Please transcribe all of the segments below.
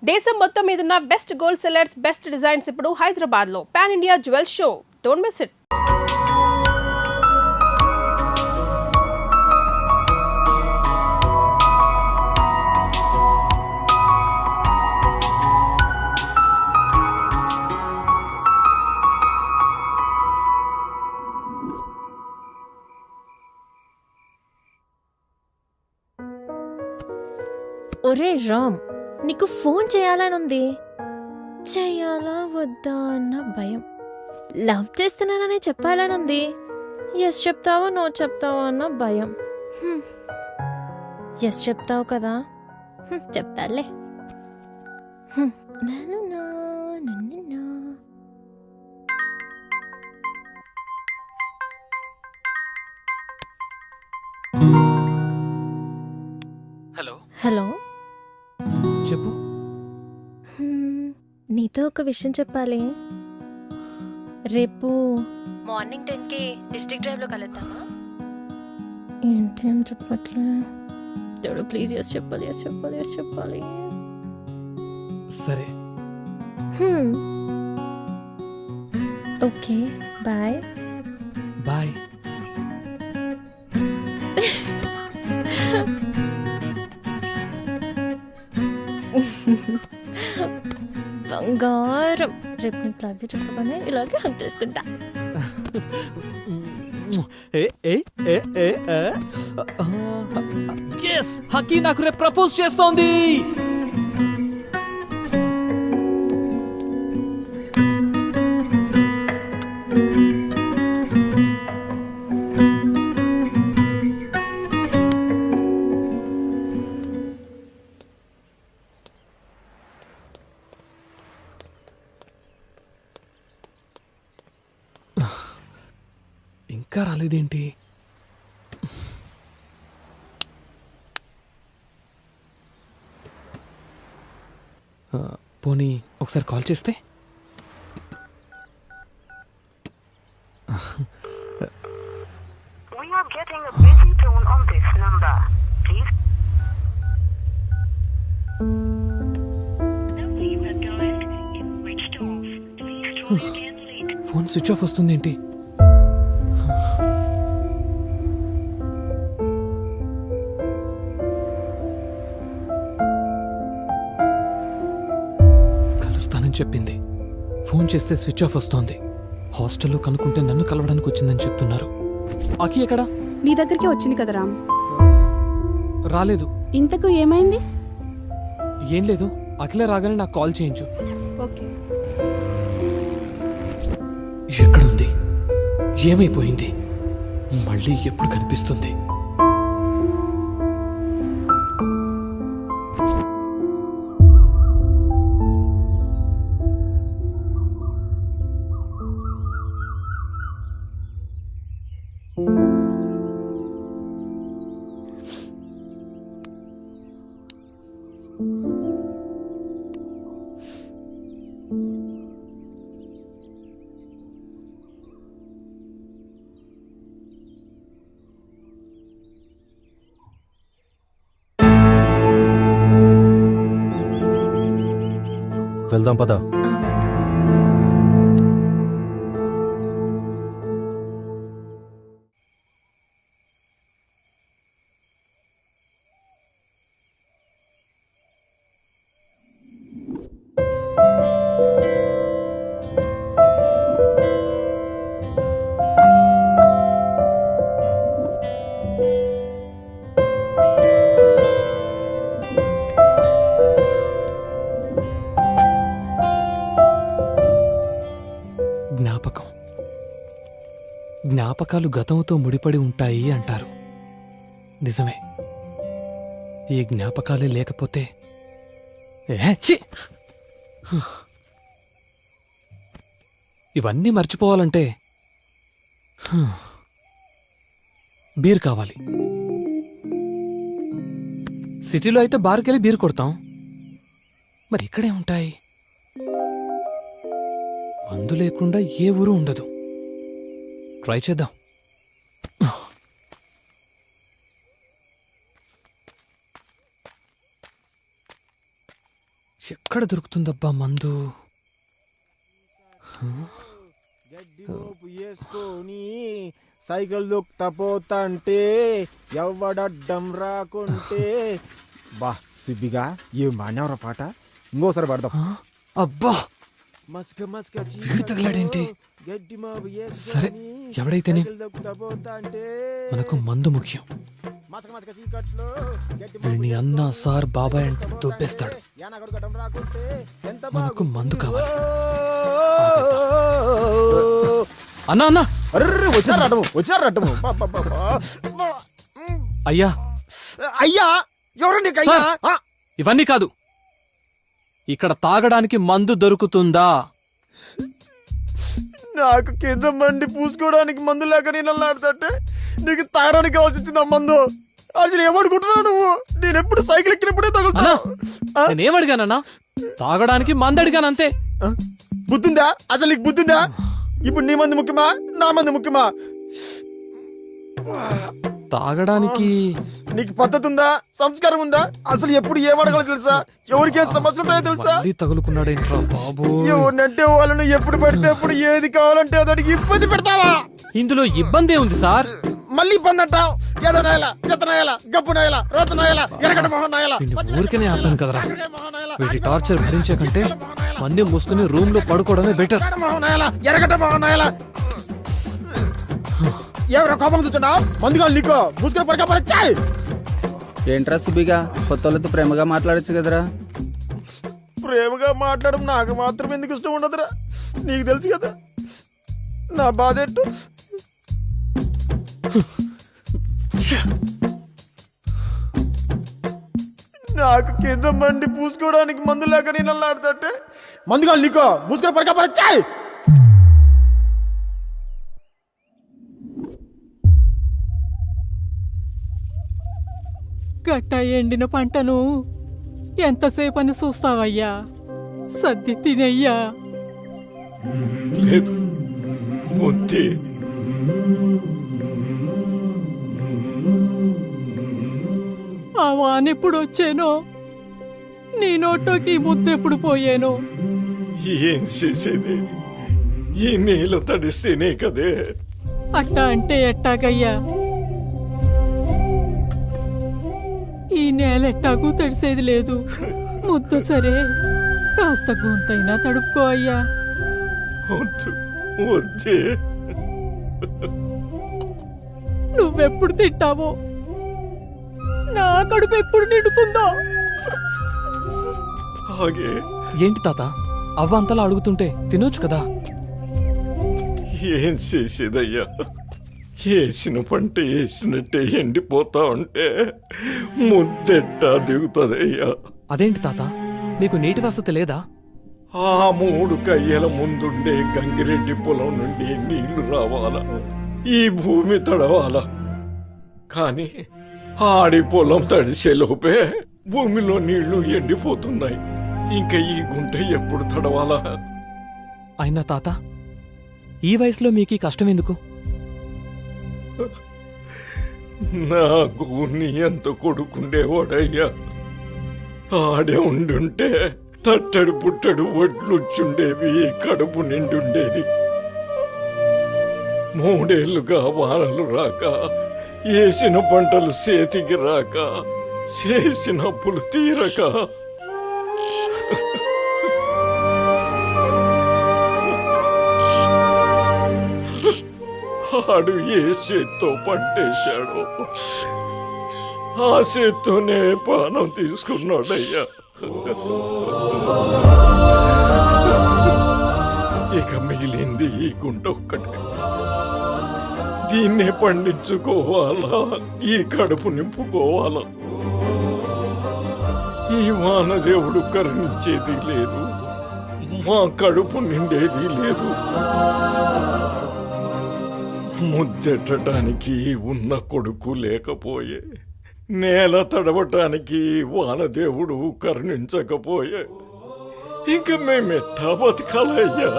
దేశం మొత్తం మీదున్న best gold sellers, best designs ఇప్పుడు హైదరాబాద్ లో pan India jewel show. Don't miss it. ఒరే రామ్, నీకు ఫోన్ చేయాలనుంది. చెయ్యాలా వద్దా అన్న భయం. లవ్ చేస్తున్నాననే చెప్పాలనుంది. ఎస్ చెప్తావో నో చెప్తావో అన్న భయం. ఎస్ చెప్తావు కదా, చెప్తాలే. హలో హలో, చెప్పు. నీతో ఒక విషయం చెప్పాలి. రేపు మార్నింగ్ 10కి డిస్ట్రిక్ట్ డ్రైవ్లో కలుద్దామా? ఏంటి అని చెప్పట్లే. దేవుడు ప్లీజ్ ఎస్ చెప్పాలి, ఎస్ చెప్పాలి, ఎస్ చెప్పాలి. సరే. Okay, bye. బాయ్. బంగారం. రేపు నీకు లవ్ చెప్పగానే ఇలాగే హక్ చేసుకుంటా. హకీ నాకు రేపు ప్రపోజ్ చేస్తోంది. ఇంకా రాలేదేంటి? పోనీ ఒకసారి కాల్ చేస్తే. We are getting a busy tone on this number. Please. Number you have dialed is switched off. Please try again later. Phone switch off వస్తుందేంటి? కలుస్తానని చెప్పింది. ఫోన్ చేస్తే స్విచ్ ఆఫ్ వస్తోంది. హాస్టల్లో కనుక్కుంటే నన్ను కలవడానికి వచ్చిందని చెప్తున్నారు. అకి ఎక్కడా? నీ దగ్గరికి వచ్చింది కదా రామ్. రాలేదు. ఇంతకు ఏమైంది? ఏం లేదు, అఖిల రాగానే నాకు కాల్ చేయించు. ఓకే. ఎక్కడుంది? ఏమైపోయింది? మళ్ళీ ఎప్పుడు కనిపిస్తుంది? వెళ్దాం పద. జ్ఞాపకం. జ్ఞాపకాలు గతంతో ముడిపడి ఉంటాయి అంటారు. నిజమే. ఈ జ్ఞాపకాలే లేకపోతే ఇవన్నీ మర్చిపోవాలంటే బీర్ కావాలి. సిటీలో అయితే బార్కెళ్ళి బీర్ కొడతాం. మరి ఇక్కడే ఉంటాయి. మందు లేకుండా ఏ ఊరు ఉండదు. ట్రై చేద్దాం. Shit. ఎక్కడ దొరుకుతుందబ్బా మందు? గడ్డి మోపు వేసుకొని సైకిల్ దొక్కుతా పోతా అంటే ఎవడడ్డం రాకుంటే బా సిబ్బిగా ఏం మానవరా పాట ఇంకోసారి పడదాం. ఆ? అబ్బా మస్క మస్క వీడు తగిలాడేంటి? గడ్డి మోపు సరే, ఎవడైతేనే దొక్కుతా పోతా అంటే మనకు మందు ముఖ్యం. మస్క మస్క చీకట్లో గడ్డి మోపు వీడిని అన్న సార్ బాబాయ్ అంటే దొబ్బేస్తాడు. యానగడు గడ్డం రాకుంటే ఎంత మనకు మందు కావాలి. బాగు- అన్నా అన్నా అర్రే వచ్చారు రటము అయ్యా అయ్యా ఎవరండి సార్, ఇవన్నీ కాదు, ఇక్కడ తాగడానికి మందు దొరుకుతుందా? నాకు కింద మండి పూసుకోవడానికి మందు లేక నేను అల్లాడుతుంటే నీకు తాగడానికి కావాల్సి వచ్చింది ఆ మందు. అసలు ఏమనుకుంటున్నావు నువ్వు? నేను ఎప్పుడు సైకిల్ ఎక్కినప్పుడే అన్నా తగులుతా. నేనేమడిగానన్నా? తాగడానికి మందు అడిగాను అంతే. బుద్ధిందా? అసలు నీకు బుద్ధిందా? ఇప్పుడు నీ మంది ముఖ్యమా నా మంది ముఖ్యమా? తాగడానికి నీకు పద్ధతి ఉందా? సంస్కారం ఉందా? అసలు ఎప్పుడు ఏమడగలో తెలుసా? ఎవరికి ఏ సమస్యలు ఉంటాయో తెలుసా? మళ్ళీ తగులుకున్నాడేంట్రా బాబు? ఎవరినంటే వాళ్ళని ఎప్పుడు పడితే అప్పుడు ఏది కావాలంటే అతడికి ఇబ్బంది పెడతావా? ఇందులో ఇబ్బంది ఉంది సార్. మళ్ళీ ఇబ్బంది అంటావు. ఏదో నాయల, చెత్త నాయల, గప్పు నాయల, రోత నాయల, ఎరగడ మొహం నాయల, వీడిని ఊరికనే ఆపాను కదరా. మొహం నాయల, వీటి టార్చర్ భరించే కంటే మంది మూసుకుని రూమ్ లో పడుకోవడమే బెటర్. మొహం నాయల, ఎరగట మొహం నాయల. ఎవరో కోపం చూచున్నావు? మందుగాలు నీకు ముసుగులు పడక పరచాయి. ఏంట్రా సుబిగా కొత్త వాళ్ళతో ప్రేమగా మాట్లాడచ్చు కదరా? ప్రేమగా మాట్లాడడం నాకు మాత్రం ఎందుకు ఇష్టం ఉండదురా? నీకు తెలుసు కదా నా బాధ ఏంటో. నాకు కింద మండి పూసుకోవడానికి మందు లేక నేను అల్లాడుతుంటే మందుగాలు నీకు ముసుగులు పడక పరచాయి. గట్ట ఎండిన పంటను ఎంతసేపని చూస్తావయ్యా? సర్ది తినయ్యా. లేదు ముద్దే ఆ వానెప్పుడు వచ్చేనో, నీ నోట్లోకి ఈ ముద్దెప్పుడు పోయేనో. ఏం చేసేది? ఈ నీళ్ళు తడిస్తేనే కదే. అట్టా అంటే ఎట్టాగయ్యా? ఈ నేల ఎట్టాಗೂ తడిసేది లేదు. ముద్ద సరే, కాస్త గొంతైనా తడుపుకో అయ్యా. వద్దు వద్దే. నువ్వెప్పుడు తింటావో, నా కడుపు ఎప్పుడు నిండుతుందో. ఆగే ఏంటి తాత అవ్వ అంతలా అడుగుతుంటే తినొచ్చు కదా? ఏం చేసేదయ్యా? వేసిన పంట వేసినట్టే ఎండిపోతా ఉంటే ముద్దెట్టా దిగుతుందయ్యా. అదేంటి తాత, మీకు నీటి వసతి లేదా? ఆ 3 కయ్యల ముందుండే గంగిరెడ్డి పొలం నుండి నీళ్లు రావాలా, ఈ భూమి తడవాలా. కాని ఆడి పొలం తడిసేలోపే భూమిలో నీళ్లు ఎండిపోతున్నాయి. ఇంకా ఈ గుంట ఎప్పుడు తడవాలా? అయినా తాత, ఈ వయసులో మీకు ఈ కష్టం ఎందుకు? నాకు నీ ఎంత కొడుకుండేవాడయ్యా. ఆడే ఉండుంటే తట్టడు పుట్టడు వడ్లుచ్చుండేవి, కడుపు నిండుండేది. 3 ఏళ్లుగా వానలు రాక, వేసిన పంటలు చేతికి రాక, చేసిన అప్పులు తీరక, ఆడు ఏ చేత్తో పట్టేశాడో ఆ చేత్తోనే పానం తీసుకున్నాడయ్యా. ఇక మిగిలింది ఈ గుంట ఒక్కటే. దీన్నే పండించుకోవాలా, ఈ కడుపు నింపుకోవాలా. ఈ వానదేవుడు కరుణించేది లేదు, మా కడుపు నిండేది లేదు. ముద్దెట్టడానికి ఉన్న కొడుకు లేకపోయే, నేల తడవటానికి వానదేవుడు కరుణించకపోయే, ఇంక మేమెట్టా బతకాలయ్యా?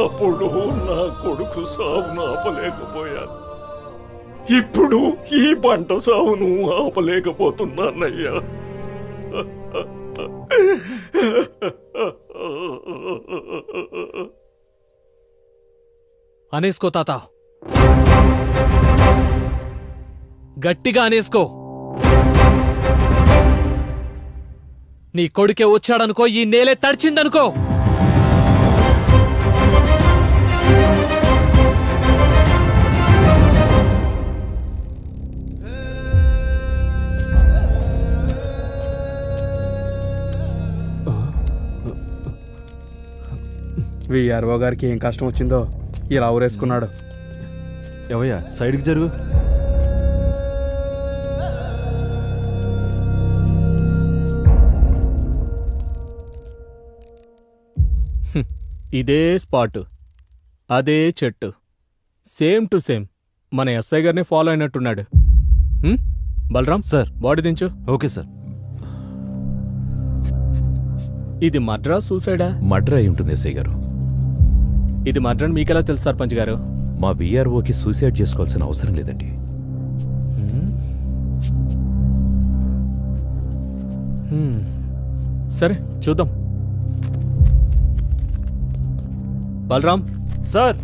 అప్పుడు నా కొడుకు సాగు ఆపలేకపోయాను. ఇప్పుడు ఈ పంట సాగును ఆపలేకపోతున్నానయ్యా. అనేసుకో తాత, గట్టిగా అనేసుకో. నీ కొడుకే వచ్చాడనుకో, ఈ నేలే తడిచిందనుకో. విఆర్ఓ గారికి ఏం కష్టం వచ్చిందో ఇలా ఊరేసుకున్నాడు. ఎవయ్యా సైడ్కి జరుగు. ఇదే స్పాట్, అదే చెట్టు, సేమ్ టు సేమ్ మన ఎస్ఐ గారిని ఫాలో అయినట్టున్నాడు. బలరాం సార్, బాడీ దించు. Okay sir. ఇది మర్డరా సూసైడా? మర్డర్ అయి ఉంటుంది ఎస్ఐ గారు. ఇది మర్డర్ అని మీకెలా తెలుసు సర్పంచ్ గారు? మా విఆర్ఓకి సూసైడ్ చేసుకోవాల్సిన అవసరం లేదండి. సరే చూద్దాం. బలరాం సార్,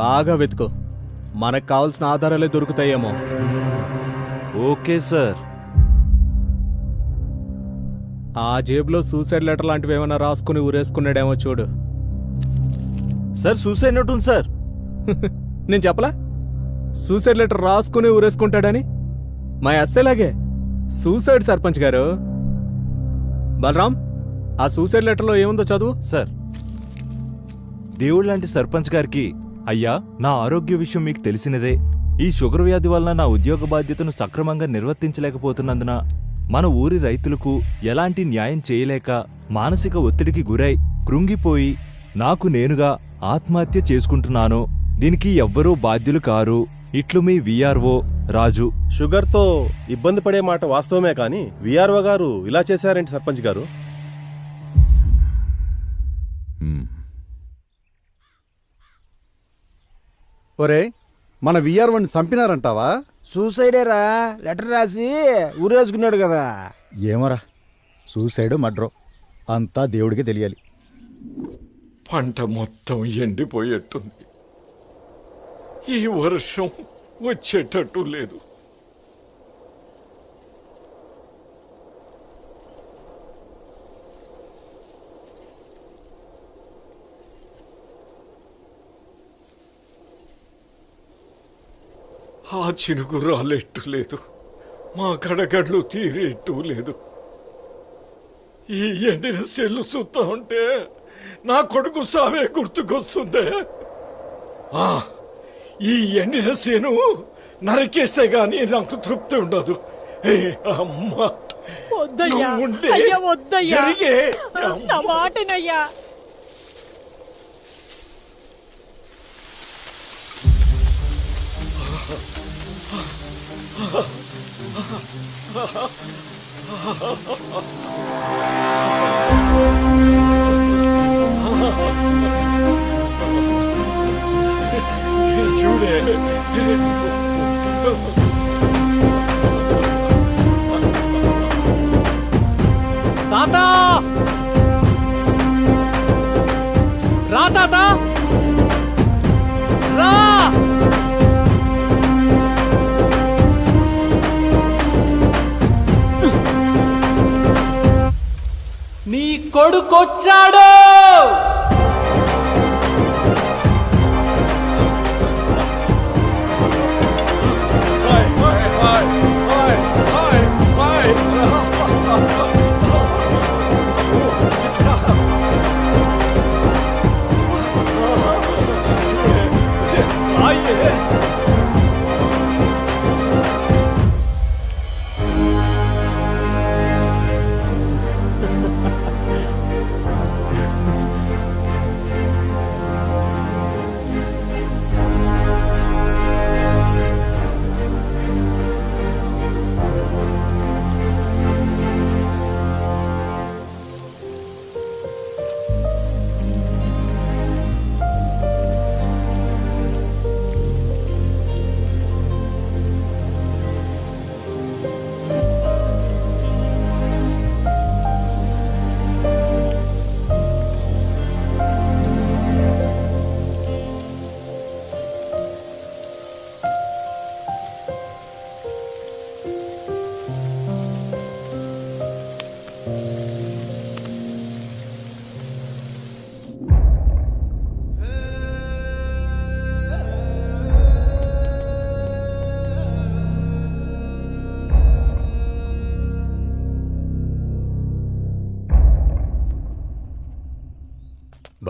బాగా వెతుకో, మనకు కావాల్సిన ఆధారాలే దొరుకుతాయేమో. Okay sir. ఆ జేబులో సూసైడ్ లెటర్ లాంటివి ఏమైనా రాసుకుని ఊరేసుకున్నాడేమో చూడు. సార్ సూసైడ్ నోట్ ఉంది సార్. నేను చెప్పలా సూసైడ్ లెటర్ రాసుకుని ఊరేసుకుంటాడని? మా ఎస్ఐలాగే సూసైడ్ సర్పంచ్ గారు. బలరాం, ఆ సూసైడ్ లెటర్లో ఏముందో చదువు. సార్, దేవుడు లాంటి సర్పంచ్ గారికి, అయ్యా నా ఆరోగ్య విషయం మీకు తెలిసినదే. ఈ షుగర్ వ్యాధి వలన నా ఉద్యోగ బాధ్యతను సక్రమంగా నిర్వర్తించలేకపోతున్నందున మన ఊరి రైతులకు ఎలాంటి న్యాయం చేయలేక మానసిక ఒత్తిడికి గురై కృంగిపోయి నాకు నేనుగా ఆత్మహత్య చేసుకుంటున్నాను. దీనికి ఎవ్వరూ బాధ్యులు కారు. ఇట్లు మీ విఆర్ఓ రాజు. షుగర్తో ఇబ్బంది పడే మాట వాస్తవమే కానీ విఆర్ఓ గారు ఇలా చేశారేంటి సర్పంచ్ గారు? ఒరే, మన విఆర్ఓని చంపినారంటావా? సూసైడేరా, లెటర్ రాసి ఊరేసుకున్నాడు కదా. ఏమోరా, సూసైడ్ మడ్రో అంతా దేవుడికి తెలియాలి. పంట మొత్తం ఎండిపోయేట్టుంది. ఈ వర్షం వచ్చేటట్టు లేదు. ఆ చినుకు రాలేట్టు లేదు, మా కడగడ్లు తీరేట్టు లేదు. ఈ ఎండిన సెల్లు చూస్తా ఉంటే నా కొడుకు సావే గుర్తుకొస్తుందే. ఈ ఎండిన సేను నరికేస్తే గాని నాకు తృప్తి ఉండదు. అమ్మా, వద్దయ్యా, ఉంటే అయ్యా వద్దయ్యా, జరిగే నా మాటనయ్యా. చూడే, తాత, రా తాత, రా. నీ కొడుకొచ్చాడు.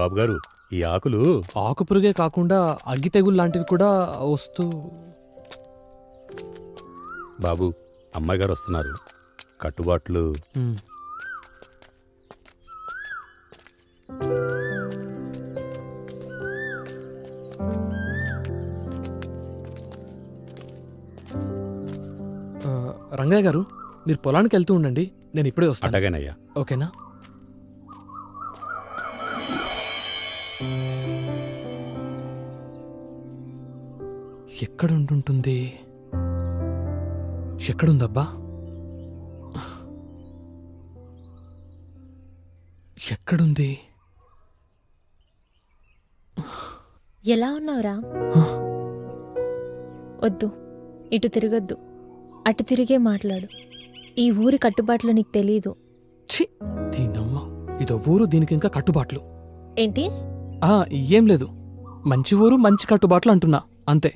బాబుగారు ఈ ఆకులు ఆకుపురుగే కాకుండా అగ్గి తెగులు లాంటివి కూడా వస్తూ. బాబు అమ్మాయి గారు వస్తున్నారు. కట్టుబాట్లు ఉమ్. రంగయ్య గారు, మీరు పొలానికి వెళ్తూ ఉండండి, నేను ఇప్పుడే వస్తాను. అటగానయ్యా. ఓకేనా? ఎక్కడుంటుంది? ఎక్కడుందబ్బా? ఎక్కడుంది? ఎలా ఉన్నావురా? వద్దు, ఇటు తిరగొద్దు, అటు తిరిగే మాట్లాడు. ఈ ఊరి కట్టుబాట్లు నీకు తెలీదు. ఛీ, దీనమ్మ, ఇదో ఊరు, దీనికి ఇంకా కట్టుబాట్లు. ఏంటి? ఏం లేదు, మంచి ఊరు మంచి కట్టుబాట్లు అంటున్నా, అంతే.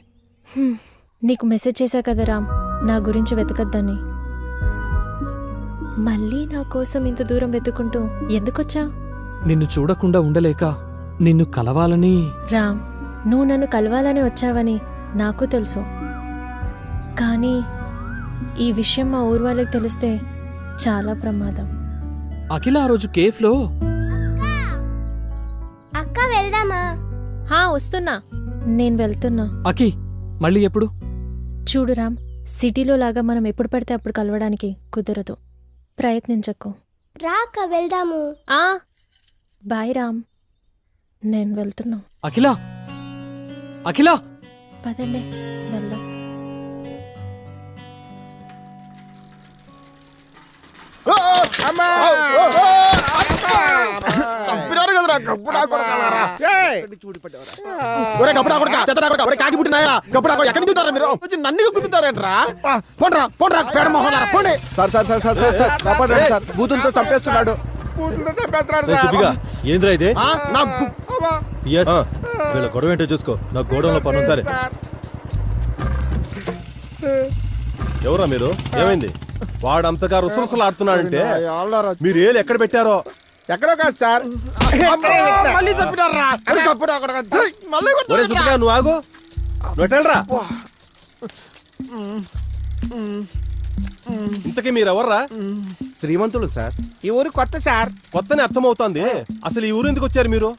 నీకు మెసేజ్ చేశా కదా రామ్, నా గురించి వెతకద్దని. మళ్ళీ నా కోసం ఇంత దూరం వెతుకుంటూ ఎందుకొచ్చా? నిన్ను చూడకుండా ఉండలేక నిన్ను కలవాలని. రామ్, నువ్వు నన్ను కలవాలని వచ్చావని నాకు తెలుసు, కానీ ఈ విషయం మా ఊరు వాళ్ళకి తెలిస్తే చాలా ప్రమాదం. అఖిల ఆ రోజు కేఫ్లో. అక్క వెళ్దామా? వస్తున్నా, నేను వెళ్తున్నా. అఖి, మళ్ళీ ఎప్పుడు? చూడు రామ్, సిటీలో లాగా మనం ఎప్పుడు పడితే అప్పుడు కలవడానికి కుదరదు, ప్రయత్నించకు. రాక వెళ్దాము. బాయ్ రామ్, నేను వెళ్తున్నా. అఖిల, అఖిల, పదండి వెళ్దాం. చంపినారు కదరా గప్పుడా కొడకలారా. ఒరే గప్పుడా కొడక, చెత్తడా కొడక, ఒరే కాకి పుట్టినాయా గప్పుడా కొడక, ఎక్కడికి దిగుతారా మీరు? వచ్చి నన్ను గుద్దుతారేంట్రా? పోండ్రా పోండ్రా పేడ మొహలారా, పోండి. Sir sir sir sir sir sir కాపాడండి సార్, బూతులతో చంపేస్తున్నాడు. ఏంద్రా ఇదే? నాకు వీళ్ళ గొడవ ఏంటో చూసుకో, నాకు గోడంలో పను. సరే, ఎవరా మీరు? ఏమైంది? వాడంతగా రుసరుసలు ఆడుతున్నాడంటే మీరు ఏళ్ళు ఎక్కడ పెట్టారో. ఎక్కడో కాదు సార్, మళ్ళీ చంపినారా? గప్పుడా కొడక, మళ్ళీ ఒరే సుబ్బిగా, నువ్వు ఆగు, నువ్వు ఎట్టరా? ఇంతకీ మీరెవర్రా? శ్రీమంతులు సార్. ఈ ఊరు కొత్త సార్. కొత్తనే అర్థమవుతోంది. అసలు ఈ ఊరు ఎందుకు వచ్చారు మీరు?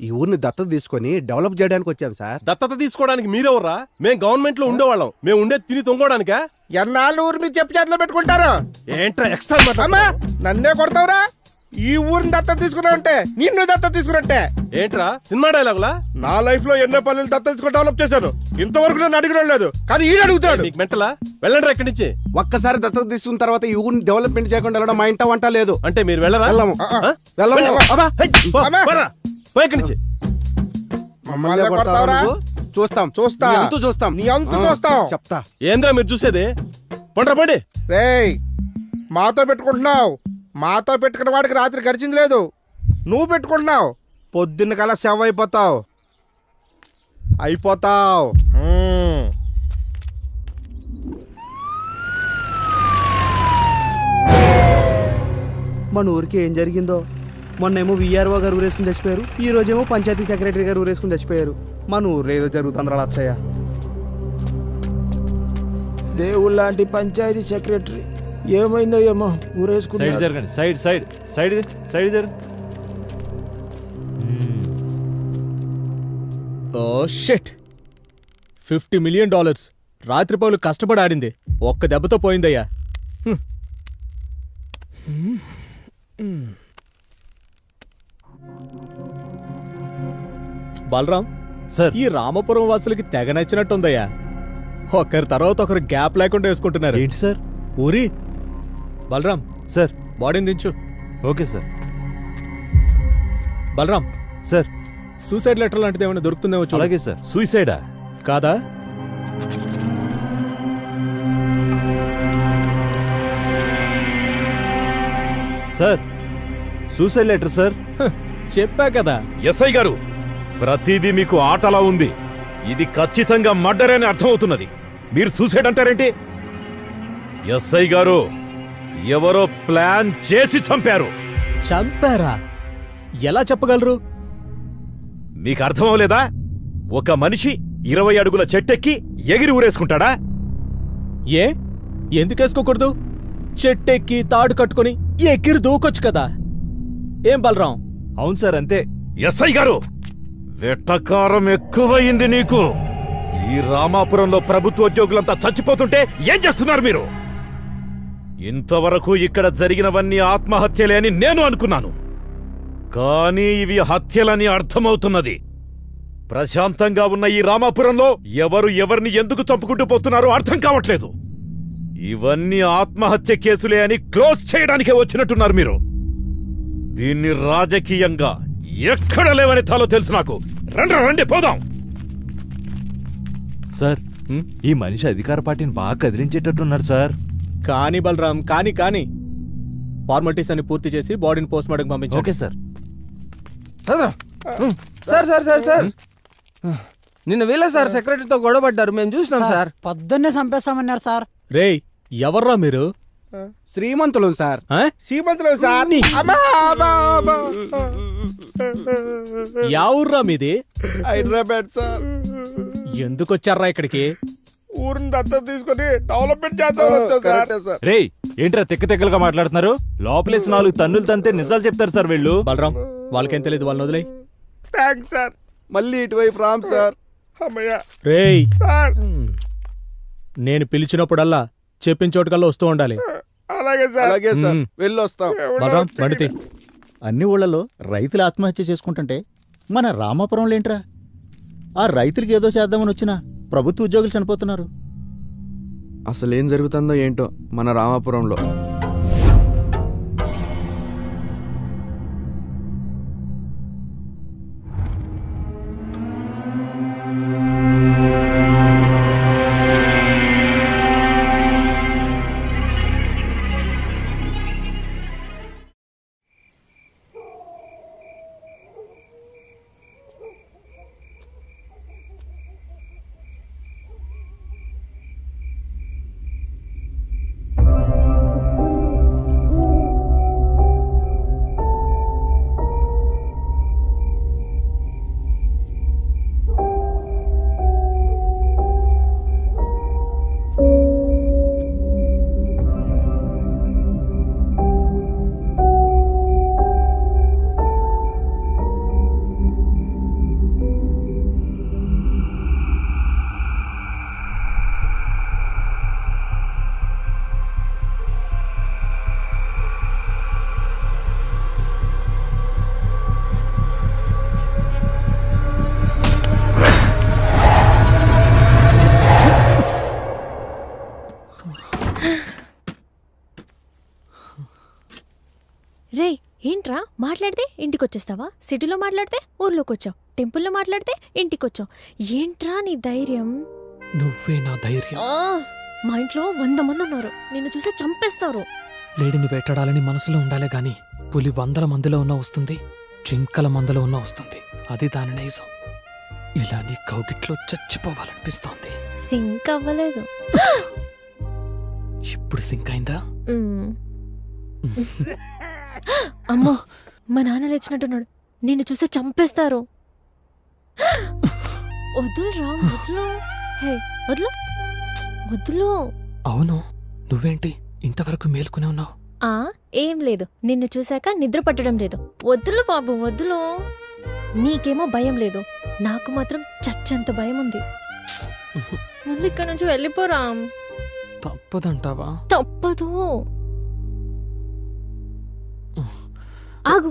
ఈ ఊరిని దత్తత తీసుకొని డెవలప్ చేయడానికి వచ్చాం సార్. దత్తత తీసుకోవడానికి మీరెవర్రా? మేము గవర్నమెంట్ లో ఉండేవాళ్ళం, మేము ఉండే తిని తొంగోడానికా? ఎన్నాళ్ళు ఊరు మీకు చెప్పి చేతిలో పెట్టుకుంటారు? ఏంట్రా ఎక్స్ట్రా అమ్మా, నన్నే కొడతావురా? ఈ ఊరిని దత్తత తీసుకున్నావంటే నిన్ను దత్తత తీసుకున్నట్టే. ఏంట్రా సినిమా డైలాగులా? నా లైఫ్ లో ఎన్నో పనులు దత్తత తీసుకుని డెవలప్ చేశాను, ఇంతవరకు నన్ను అడిగిన లేదు, కానీ ఈడు అడుగుతాడు. నీకు మెంటలా? వెళ్ళండి ఇక్కడి నుంచి. ఒక్కసారి దత్తత తీసుకున్న తర్వాత ఈ ఊరిని డెవలప్మెంట్ చేయకుండా వెళ్ళడం మా ఇంట వంట లేదు. అంటే మీరు వెళ్ళరా? వెళ్ళము. వెళ్ళము. పోయి ఇక్కడి నుంచి. మమ్మల్ని కొడతావురా? చూస్తాం చూస్తా, నీ అంతు చూస్తాం. నీ అంతు చూస్తాం. చెప్తా. ఏంద్రా మీరు చూసేది? పండ్రా పండి. రేయ్, మాతో పెట్టుకుంటున్నావు, మాతో పెట్టుకున్న వాడికి రాత్రి గడిచింది లేదు. నువ్వు పెట్టుకుంటున్నావు, పొద్దున్న కల్లా సెవ్ అయిపోతావు. మన ఊరికి ఏం జరిగిందో? మొన్నేమో విఆర్ఓ గారు ఊరేసుకుని చచ్చిపోయారు, ఈ రోజేమో పంచాయతీ సెక్రటరీ గారు ఊరేసుకుని చచ్చిపోయారు. మన ఊర్లో ఏదో జరుగుతుందిరా అచ్చయ్య. దేవుళ్ళ పంచాయతీ సెక్రటరీ ఏమైందో ఏమో ఊరేసుకుని. జరగండి, సైడ్ సైడ్ సైడ్ సైడ్ జరగండి. ఓ షిట్, $50 మిలియన్ రాత్రిపౌలు కష్టపడి ఆడింది ఒక్క దెబ్బతో పోయిందయ్యా. బలరాం సార్, ఈ రామపురం వాసులకి తెగ నచ్చినట్టుందయ్యా. ఒకరి తర్వాత ఒకరు గ్యాప్ లేకుండా వేసుకుంటున్నారు. ఏంటి సార్? ఊరి బలరాం సార్, బాడీని దించు. Okay sir. Balaram sir, suicide letter లాంటిది ఏమైనా దొరుకుతుందేమో చూడు. అలాగే సార్. సూసైడా? కాదా? Sir, suicide letter sir. చెప్పా కదా. ఎస్ఐ గారు, ప్రతిదీ మీకు ఆటలా ఉంది. ఇది ఖచ్చితంగా మర్డర్ అని అర్థమవుతున్నది. మీరు సూసైడ్ అంటారేంటి? ఎస్ఐ గారు, ఎవరో ప్లాన్ చేసి చంపారు. చంపారా? ఎలా చెప్పగలరు? మీకు అర్థం అవలేదా? ఒక మనిషి 20 అడుగుల చెట్టెక్కి ఎగిరి ఊరేసుకుంటాడా? ఏ ఎందుకేసుకోకూడదు? చెట్టెక్కి తాడు కట్టుకొని ఎగిరి దూకొచ్చు కదా. ఏం బలరాం? అవును సార్, అంతే. ఎస్ఐ గారు, వెట్టకారం ఎక్కువయింది నీకు. ఈ రామాపురంలో ప్రభుత్వ ఉద్యోగులంతా చచ్చిపోతుంటే ఏం చేస్తున్నారు మీరు? ఇంతవరకు ఇక్కడ జరిగినవన్నీ ఆత్మహత్యలే అని నేను అనుకున్నాను, కానీ ఇవి హత్యలని అర్థమవుతున్నది. ప్రశాంతంగా ఉన్న ఈ రామాపురంలో ఎవరు ఎవరిని ఎందుకు చంపుకుంటూ పోతున్నారో అర్థం కావట్లేదు. ఇవన్నీ ఆత్మహత్య కేసులే అని క్లోజ్ చేయడానికే వచ్చినట్టున్నారు మీరు. దీన్ని రాజకీయంగా ఎక్కడ లేవని తాలో తెలుసు నాకు. రండి పోదాం. సార్, ఈ మనిషి అధికార పార్టీని బాగా కదిలించేటట్టున్నాడు సార్. కానీ బలరాం, కానీ ఫార్మాలిటీస్ అన్ని పూర్తి చేసి బాడీని పోస్ట్ మార్టం పంపించండి. Okay sir. సార్ నిన్న వీళ్ళ సార్ సెక్రటరీతో గొడవ పడ్డారు, మేము చూసినాం సార్. పొద్దున్నే చంపేస్తామన్నారు సార్. రేయ్, ఎవర్రా మీరు? శ్రీమంతులు సార్. శ్రీమంతులు సార్. యావుర్రా మీది? హైదరాబాద్ సార్. ఎందుకొచ్చారా ఇక్కడికి? ఊరిని దత్తత తీసుకొని డెవలప్మెంట్ చేద్దాం సార్. రేయ్, ఏంట్రా తెక్కలుగా మాట్లాడుతున్నారు? లోపలేసి 4 తన్నులు తంతే నిజాలు చెప్తారు సార్ వీళ్ళు. బలరాం, వాళ్ళకేం తెలియదు, వాళ్ళని వదిలేయ్. Thanks sir. మళ్ళీ ఇటువైపు రామ్ సార్. అమ్మయ్య రేయ్, సార్. నేను పిలిచినప్పుడల్లా చెప్పిన చోటుకల్లా వస్తూ ఉండాలి. అలాగే సార్. అలాగే సార్, వెళ్ళొస్తాం. బలరాం, బండితే. అన్ని ఊళ్ళలో రైతులు ఆత్మహత్య చేసుకుంటుంటే మన రామాపురంలో ఏంట్రా? ఆ రైతులకి ఏదో చేద్దామని వచ్చినా ప్రభుత్వ ఉద్యోగులు చనిపోతున్నారు. అసలు ఏం జరుగుతుందో ఏంటో మన రామాపురంలో. రే, ఏంట్రా మాట్లాడితే ఇంటికొచ్చేస్తావా? సిటీలో మాట్లాడితే ఊర్లోకి వచ్చావు, టెంపుల్లో మాట్లాడితే ఇంటికొచ్చావు. ఏంట్రా నీ ధైర్యం? నువ్వే నా ధైర్యం. మా ఇంట్లో 100 మంది ఉన్నారు, నిన్ను చూసి చంపేస్తారు. లేడిని వేటాడాలని మనసులో ఉండాలే గాని పులి 100 మందిలో ఉన్నా వస్తుంది, జింకల మందలో ఉన్నా వస్తుంది. అది దాని నైజం. ఇలా నీ కౌగిట్లో చచ్చిపోవాలనిపిస్తోంది. సింక్ అవ్వలేదు. ఇప్పుడు సింక్ అయిందా? అమ్మో, మా నాన్న లేచినట్టున్నాడు, నిన్ను చూసి చంపేస్తారు. వద్దులురా, వద్దులు. హే, వద్దులు వద్దులు. అవును, నువ్వేంటి ఇంతవరకు మేల్కొనే ఉన్నావు? ఏం లేదు, నిన్ను చూశాక నిద్ర పట్టడం లేదు. వద్దులు బాబు, వద్దులు. నీకేమో భయం లేదు, నాకు మాత్రం చచ్చంత భయం ఉంది. ముందు ఇక్కడ నుంచి వెళ్ళిపోరా. తప్పదంటావా? తప్పదు. ఆగు,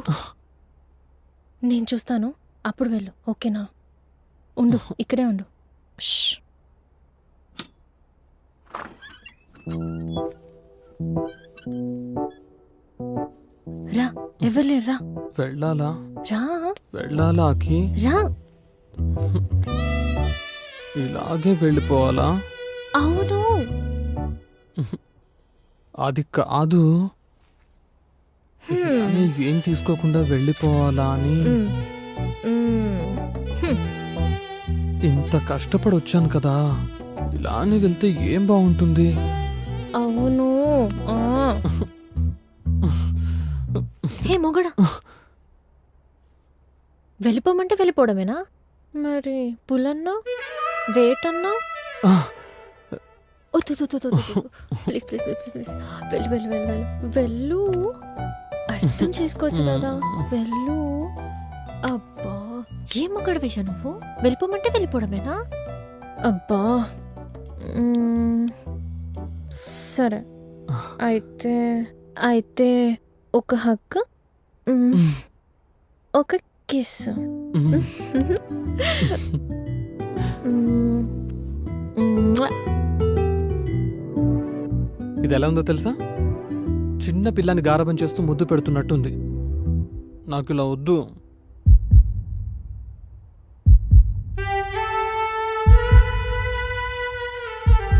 నేను చూస్తాను, అప్పుడు వెళ్ళు. ఓకేనా? ఉండు, ఇక్కడే ఉండు. రా, ఎవరు లేరు, రా. వెళ్ళాలా? రా, వెళ్ళాలాకి? రా. ఇలాగే వెళ్ళిపోవాలా? అవును. అది కాదు, ఇలానే ఏం తీసుకోకుండా వెళ్ళిపోవాలా అని. ఇంత కష్టపడి వచ్చాను కదా, ఇలానే వెళ్తే ఏం బాగుంటుంది? అవును. హే మొగడా, వెళ్ళిపోమంటే వెళ్ళిపోవడమేనా? మరి పులన్నా వేటన్నా? ఆ, వద్దు ప్లీజ్ ప్లీజ్ ప్లీజ్ ప్లీజ్ వెళ్ళు వెళ్ళు వెళ్ళు వెళ్ళు వెళ్ళు. అర్థం చేసుకోవచ్చు కదా, వెళ్ళు. అబ్బా ఏం అక్కడ విషయం, నువ్వు వెళ్ళిపోమంటే వెళ్ళిపోవడమేనా? అబ్బా సరే అయితే అయితే ఒక హక్, ఒక కిస్. ఇది ఎలా ఉందో తెలుసా? చిన్న పిల్లని గారబం చేస్తూ ముద్దు పెడుతున్నట్టుంది. నాకు ఇలా వద్దు.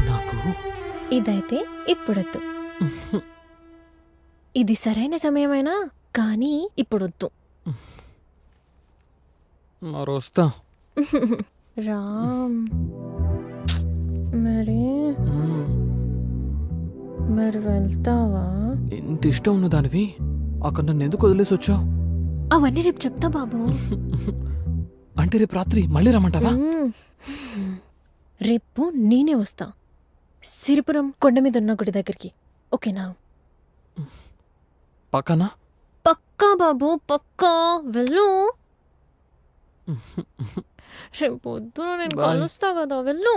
నాకు ఇదైతే ఇప్పుడొద్దు. ఇది సరైన సమయమైనా కానీ ఇప్పుడొద్దు. మరొస్తా. రామ్ మరి వెళ్తావా? ఎంత ఇష్టం ఉన్న దానివి అక్కడ నన్ను ఎందుకు వదిలేసి వచ్చావు? అవన్నీ రేపు చెప్తా బాబు. అంటే రేపు రాత్రి మళ్ళీ రమ్మంటావా? రేపు నేనే వస్తా సిరిపురం కొండ మీద ఉన్న గుడి దగ్గరికి, ఓకేనా? పక్కనా? పక్కా బాబు పక్కా, వెళ్ళు. రేపు పొద్దున నేను Bye. కలుస్తా కదా, వెళ్ళు.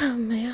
అమ్మయ్య.